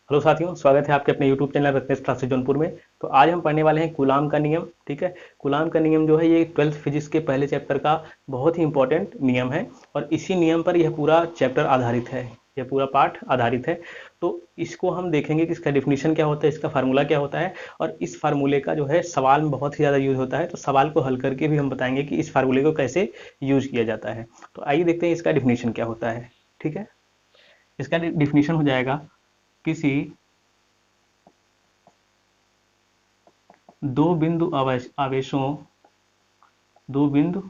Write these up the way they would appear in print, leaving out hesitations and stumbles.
Hello साथियों, स्वागत है आपके अपने YouTube channel Ratnesh classes Jaunpur में। तो आज हम पढ़ने वाले हैं कूलाम का नियम। ठीक है। कूलाम का नियम जो है ये 12th फिजिक्स के पहले चैप्टर का बहुत ही इंपॉर्टेंट नियम है और इसी नियम पर यह पूरा चैप्टर आधारित है, यह पूरा पाठ आधारित है। तो इसको हम देखेंगे कि इसका डिफिनीशन क्या होता है, इसका फार्मूला क्या होता है और इस फार्मूले का जो है सवाल में बहुत ही ज़्यादा यूज होता है। तो सवाल को हल करके भी हम बताएंगे कि इस फार्मूले को कैसे यूज किया जाता है। तो आइए देखते हैं इसका डिफिनीशन क्या होता है। ठीक है। इसका डिफिनीशन हो जाएगा किसी दो बिंदु आवेशों दो बिंदु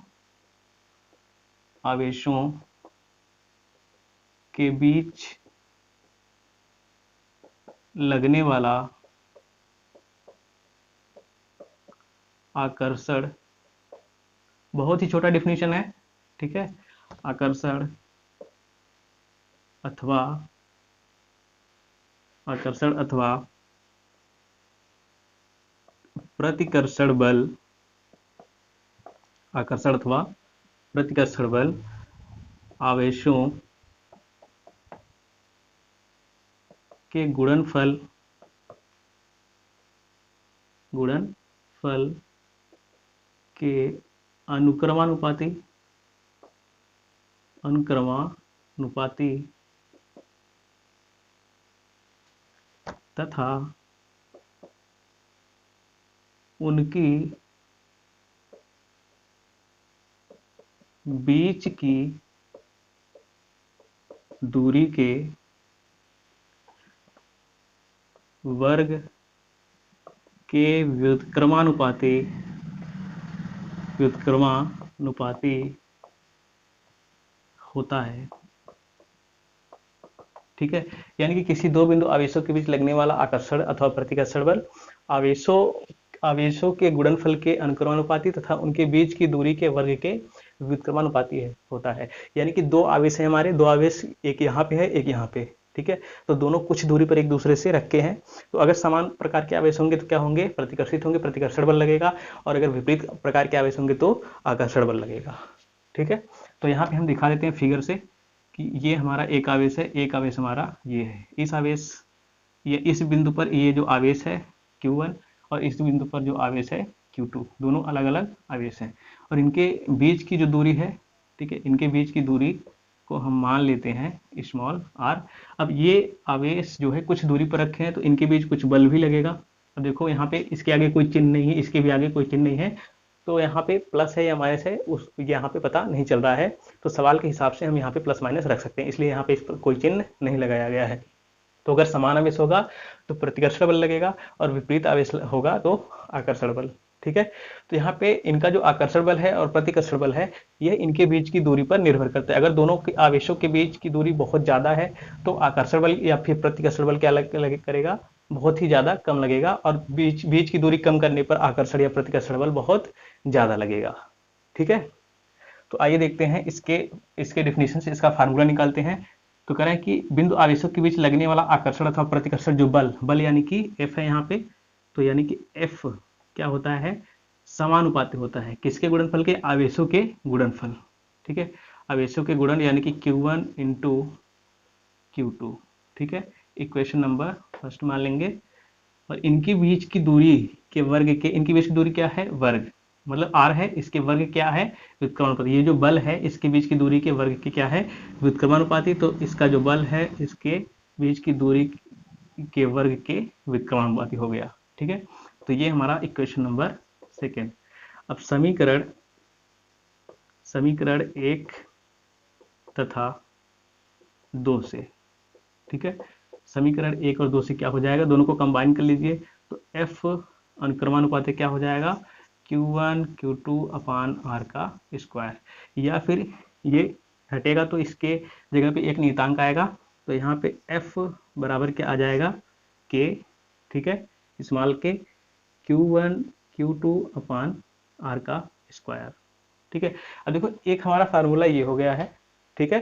आवेशों के बीच लगने वाला आकर्षण, बहुत ही छोटा डिफिनीशन है। ठीक है। आकर्षण अथवा प्रतिकर्षण बल, आकर्षण अथवा प्रतिकर्षण बल आवेशों के गुणनफल के अनुक्रमानुपाती तथा उनकी बीच की दूरी के वर्ग के व्युत्क्रमानुपाती होता है। ठीक है। यानी कि किसी दो बिंदु आवेशों के बीच लगने वाला आकर्षण अथवा प्रतिकर्षण बल आवेशों के गुणनफल के अनुक्रमानुपाती तथा उनके बीच की दूरी के वर्ग के व्युत्क्रमानुपाती होता है। यानी कि दो आवेश है हमारे, दो आवेश एक यहाँ पे है, एक यहाँ पे। ठीक है। तो दोनों कुछ दूरी पर एक दूसरे से रखे हैं। तो अगर समान प्रकार के आवेश होंगे तो क्या होंगे, प्रतिकर्षित होंगे, प्रतिकर्षण बल लगेगा। और अगर विपरीत प्रकार के आवेश होंगे तो आकर्षण बल लगेगा। ठीक है। तो यहाँ पे हम दिखा देते हैं फिगर से कि ये हमारा एक आवेश है, एक आवेश हमारा ये है। ये इस बिंदु पर ये जो आवेश है Q1 और इस बिंदु पर जो आवेश है Q2, दोनों अलग अलग आवेश हैं और इनके बीच की जो दूरी है, ठीक है, इनके बीच की दूरी को हम मान लेते हैं स्मॉल r। अब ये आवेश जो है कुछ दूरी पर रखे हैं तो इनके बीच कुछ बल भी लगेगा। अब देखो यहाँ पे इसके आगे कोई चिन्ह नहीं है, इसके भी आगे कोई चिन्ह नहीं है, तो यहाँ पे प्लस है या माइनस है उस यहाँ पे पता नहीं चल रहा है। तो सवाल के हिसाब से हम यहाँ पे प्लस माइनस रख सकते हैं, इसलिए यहाँ पे इस पर कोई चिन्ह नहीं लगाया गया है। तो अगर समान आवेश होगा तो प्रतिकर्षण बल लगेगा और विपरीत आवेश होगा तो आकर्षण बल। ठीक है। तो यहाँ पे इनका जो आकर्षण बल है और प्रतिकर्षण बल है यह इनके बीच की दूरी पर निर्भर करता है। अगर दोनों आवेशों के बीच की दूरी बहुत ज्यादा है तो आकर्षण बल या फिर प्रतिकर्षण बल क्या करेगा, बहुत ही ज्यादा कम लगेगा और बीच की दूरी कम करने पर आकर्षण या प्रतिकर्षण बल बहुत ज्यादा लगेगा। ठीक है। तो आइए देखते हैं इसके डिफिनीशन से इसका फार्मूला निकालते हैं। तो कह रहे हैं कि बिंदु आवेशों के बीच लगने वाला आकर्षण अथवा प्रतिकर्षण जो बल यानी कि F है यहाँ पे, तो यानी कि F क्या होता है, समानुपाती होता है किसके गुणनफल के, आवेशों के गुणनफल। ठीक है। आवेशों के गुणन यानी कि Q1 इंटू Q2। ठीक है। इक्वेशन नंबर फर्स्ट मान लेंगे और इनके बीच की दूरी के वर्ग के, इनके बीच की दूरी क्या है, वर्ग, मतलब r है, इसके वर्ग क्या है, व्युत्क्रमानुपाती। ये जो बल है इसके बीच की दूरी के वर्ग की क्या है, व्युत्क्रमानुपाती। तो इसका जो बल है इसके बीच की दूरी के वर्ग के व्युत्क्रमानुपाती हो गया। ठीक है। तो ये हमारा इक्वेशन नंबर सेकेंड। अब समीकरण 1 तथा 2 से, ठीक है, समीकरण 1 और 2 से क्या हो जाएगा, दोनों को कंबाइन कर लीजिए। तो F अनुक्रमानुपाती क्या हो जाएगा, Q1 Q2 अपान R का स्क्वायर, या फिर ये हटेगा तो इसके जगह पे एक नियतांक आएगा। तो यहाँ पे F बराबर क्या आ जाएगा, K। ठीक है, स्मॉल के Q1 Q2 अपान R का स्क्वायर। ठीक है। अब देखो एक हमारा फार्मूला ये हो गया है। ठीक है।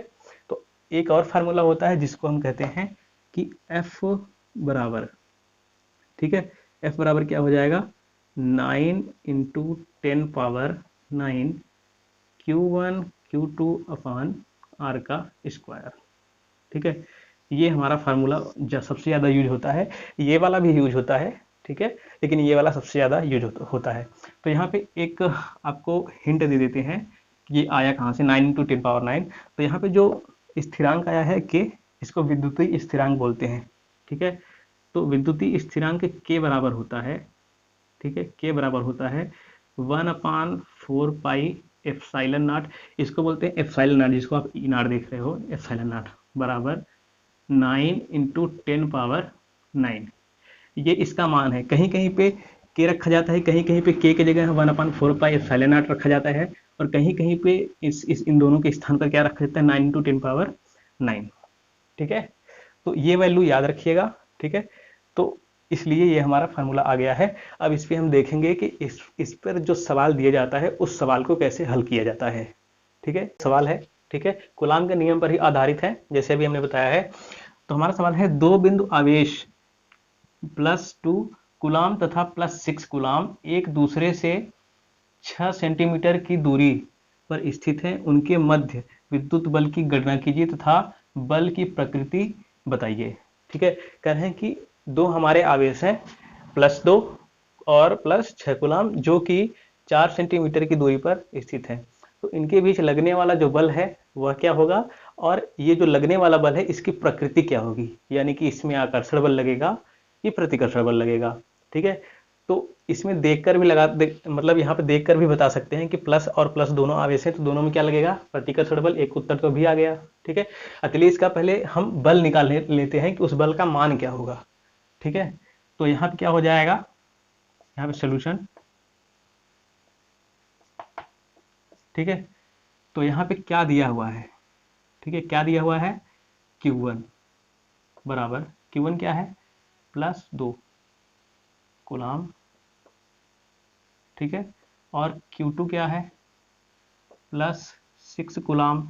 तो एक और फार्मूला होता है जिसको हम कहते हैं कि F बराबर, ठीक है, F बराबर क्या हो जाएगा, 9 इंटू 10 पावर 9 Q1 Q2 अपान R का स्क्वायर। ठीक है। ये हमारा फार्मूला सबसे ज़्यादा यूज होता है, ये वाला भी यूज होता है, ठीक है, लेकिन ये वाला सबसे ज़्यादा यूज होता है। तो यहाँ पे एक आपको हिंट दे देते हैं कि ये आया कहाँ से, 9 × 10⁻⁹। तो यहाँ पे जो स्थिरांक आया है के, इसको विद्युतीय स्थिरांक बोलते हैं, ठीक है। तो विद्युतीय स्थिरांक के बराबर होता है, ठीक है, के बराबर होता है 1/4πε0, इसको बोलते हैं एप्सिलॉन नॉट, जिसको आप ई नॉट देख रहे हो, एप्सिलॉन नॉट बराबर 9 × 10⁻⁹। ये इसका मान है। कहीं कहीं पे के रखा जाता है, कहीं कहीं पे के की जगह 1/4πε0 रखा जाता है, और कहीं कहीं पे इन दोनों के स्थान पर क्या रखा जाता है, 9 × 10⁻⁹, ठीक है। तो ये वैल्यू याद रखिएगा, ठीक है। तो इसलिए ये हमारा फार्मूला आ गया है। अब इस पे हम देखेंगे कि इस पर जो सवाल दिया जाता है उस सवाल को कैसे हल किया जाता है, ठीक है। सवाल है, ठीक है, कूलाम के नियम पर ही आधारित है, जैसे अभी हमने बताया है। तो हमारा सवाल है, दो बिंदु आवेश +2 कूलाम तथा +6 कूलाम एक दूसरे से 6 सेंटीमीटर की दूरी पर स्थित हैं, उनके मध्य विद्युत बल की गणना कीजिए तथा बल की प्रकृति बताइए, ठीक है। कह रहे हैं कि दो हमारे आवेश हैं, +2 और +6 कूलाम, जो कि 4 सेंटीमीटर की दूरी पर स्थित हैं। तो इनके बीच लगने वाला जो बल है वह क्या होगा, और ये जो लगने वाला बल है इसकी प्रकृति क्या होगी, यानी कि इसमें आकर्षण बल लगेगा कि प्रतिकर्षण बल लगेगा, ठीक है। तो इसमें देखकर भी मतलब यहाँ पे देखकर भी बता सकते हैं कि प्लस और प्लस दोनों आवेश हैं, तो दोनों में क्या लगेगा, प्रतिकर्षण बल। एक उत्तर तो भी आ गया, ठीक है। अतलिए इसका पहले हम बल निकाल लेते हैं कि उस बल का मान क्या होगा, ठीक है। तो यहाँ पे क्या हो जाएगा, यहाँ पे सोल्यूशन, ठीक है। तो यहाँ पे क्या दिया हुआ है, ठीक है, क्या दिया हुआ है, Q1 बराबर, Q1 क्या है, +2 कूलाम, ठीक है, और Q2 क्या है, +6 कूलाम,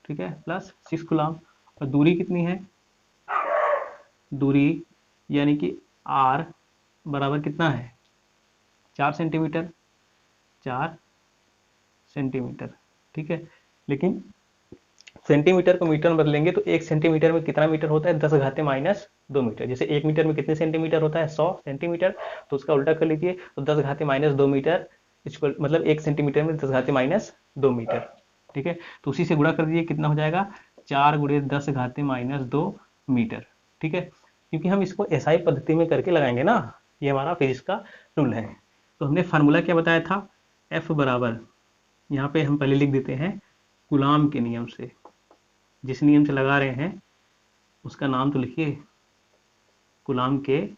ठीक है, +6 कूलाम। और दूरी कितनी है, दूरी यानी कि R बराबर कितना है, 4 सेंटीमीटर, 4 सेंटीमीटर, ठीक है। लेकिन सेंटीमीटर को मीटर में बदलेंगे तो 1 सेंटीमीटर में कितना मीटर होता है, 10⁻⁻2 मीटर। जैसे 1 मीटर में कितने सेंटीमीटर होता है, 100 सेंटीमीटर, तो उसका उल्टा कर लीजिए, तो 10⁻2 मीटर, इसको मतलब 1 सेंटीमीटर में 10⁻2 मीटर, ठीक है। तो उसी से गुणा कर दीजिए, कितना हो जाएगा, 4 × 10⁻2 मीटर, ठीक है। क्योंकि हम इसको एसआई पद्धति में करके लगाएंगे ना, ये हमारा फिजिक्स का रूल है। तो हमने फार्मूला क्या बताया था, F बराबर, यहाँ पे हम पहले लिख देते हैं, कूलाम के नियम से, जिस नियम से लगा रहे हैं उसका नाम तो लिखिए, कूलाम के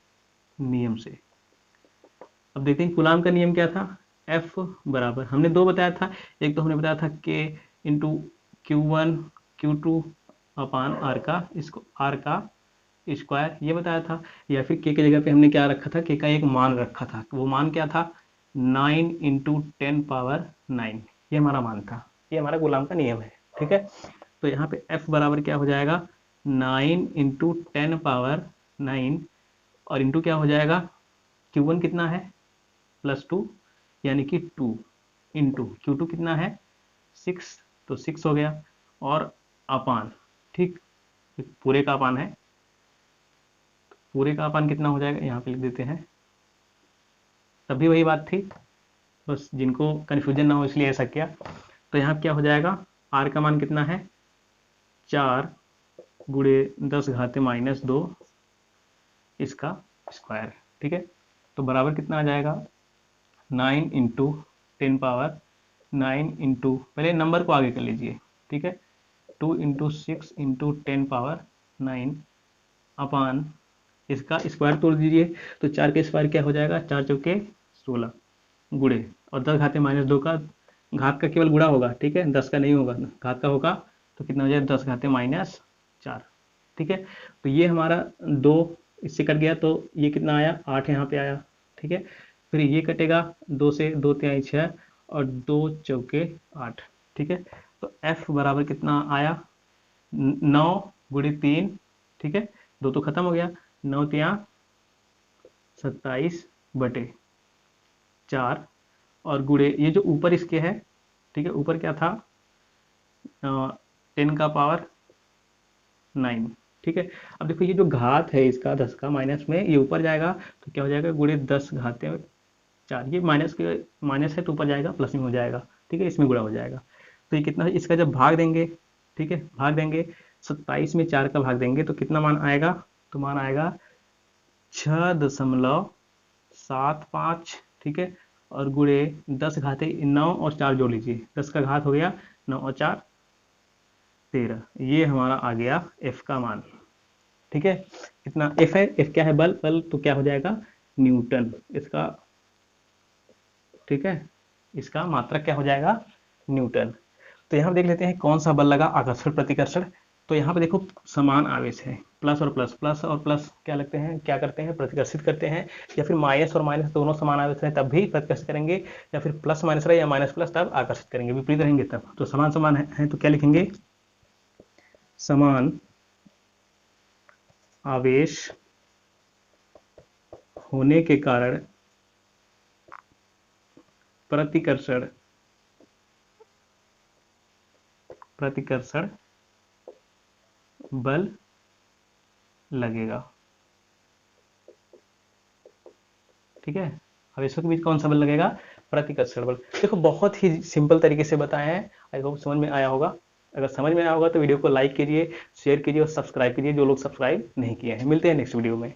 नियम से। अब देखते हैं कूलाम का नियम क्या था, F बराबर, हमने दो बताया था, एक तो हमने बताया था K × Q1 Q2 अपान R का, इसको R का स्क्वायर, ये बताया था। या फिर K की जगह पे हमने क्या रखा था, K का एक मान रखा था, वो मान क्या था, 9 × 10⁻9, ये हमारा मान था, ये हमारा कूलाम का नियम है, ठीक है। तो यहाँ पे F बराबर क्या हो जाएगा, 9 × 10⁻9, और इंटू क्या हो जाएगा, Q1 कितना है, +2, यानी कि 2 इंटू Q2 कितना है, 6, तो 6 हो गया, और अपान, ठीक, पूरे का अपान है, पूरे का अपान कितना हो जाएगा, यहाँ पे लिख देते हैं, तब भी वही बात थी, बस जिनको कन्फ्यूजन ना हो इसलिए ऐसा किया। तो यहाँ क्या हो जाएगा, R का मान कितना है, 4 × 10⁻2 इसका स्क्वायर, ठीक है। तो बराबर कितना आ जाएगा, 9 × 10⁻9 इंटू, पहले नंबर को आगे कर लीजिए, ठीक है, 2 × 6 × 10⁻9 अपान, इसका स्क्वायर तोड़ दीजिए, तो 4 के स्क्वायर क्या हो जाएगा, 4 चौके 16 गुणे, और 10⁻2 का घात का केवल गुणा होगा, ठीक है, 10 का नहीं होगा, घात का होगा, तो कितना हो जाएगा, 10⁻4, ठीक है। तो ये हमारा 2 इससे कट गया, तो ये कितना आया, 8 यहाँ पे आया, ठीक है। फिर ये कटेगा 2 से, 2 × 6 और 2 चौके 8, ठीक है। तो F बराबर कितना आया, 9 × 3, ठीक है, 2 तो खत्म हो गया, 9 × 27/4, और गुणे ये जो ऊपर इसके है, ठीक है, ऊपर क्या था, 10 का पावर 9। ठीक है, अब देखो ये जो घात है इसका 10 का माइनस में, ये ऊपर जाएगा तो क्या हो जाएगा, गुणे 10 घाते 4। ये माइनस है तो ऊपर जाएगा प्लस में हो जाएगा। ठीक है, इसमें गुणा हो जाएगा। तो ये कितना है, इसका जब भाग देंगे, ठीक है, भाग देंगे 27 में 4 का भाग देंगे तो कितना मान आएगा, तो मान आएगा 6.75। ठीक है, और गुणे 10 घाते 9 और 4 जोड़ लीजिए, 10 का घात हो गया 9 और 4 13। ये हमारा आ गया एफ का मान। ठीक है, कितना एफ है, एफ क्या है, बल, बल तो क्या हो जाएगा, न्यूटन इसका। ठीक है, इसका मात्रक क्या हो जाएगा, न्यूटन। तो यहाँ देख लेते हैं कौन सा बल लगा, आकर्षण प्रतिकर्षण। तो यहाँ पे देखो समान आवेश है, प्लस और प्लस, प्लस और प्लस क्या लगते हैं, क्या करते हैं, प्रतिकर्षित करते हैं। या फिर माइनस और माइनस दोनों समान आवेश रहे तब भी प्रतिकर्षित करेंगे, या फिर प्लस माइनस रहे या माइनस प्लस तब आकर्षित करेंगे, विपरीत रहेंगे तब। तो समान समान है तो क्या लिखेंगे, समान आवेश होने के कारण प्रतिकर्षण बल लगेगा। ठीक है, आवेशों के बीच कौन सा बल लगेगा, प्रतिकर्षण बल। देखो बहुत ही सिंपल तरीके से बताए हैं, आई होप समझ में आया होगा। अगर समझ में आया होगा तो वीडियो को लाइक कीजिए, शेयर कीजिए और सब्सक्राइब कीजिए जो लोग सब्सक्राइब नहीं किए हैं। मिलते हैं नेक्स्ट वीडियो में।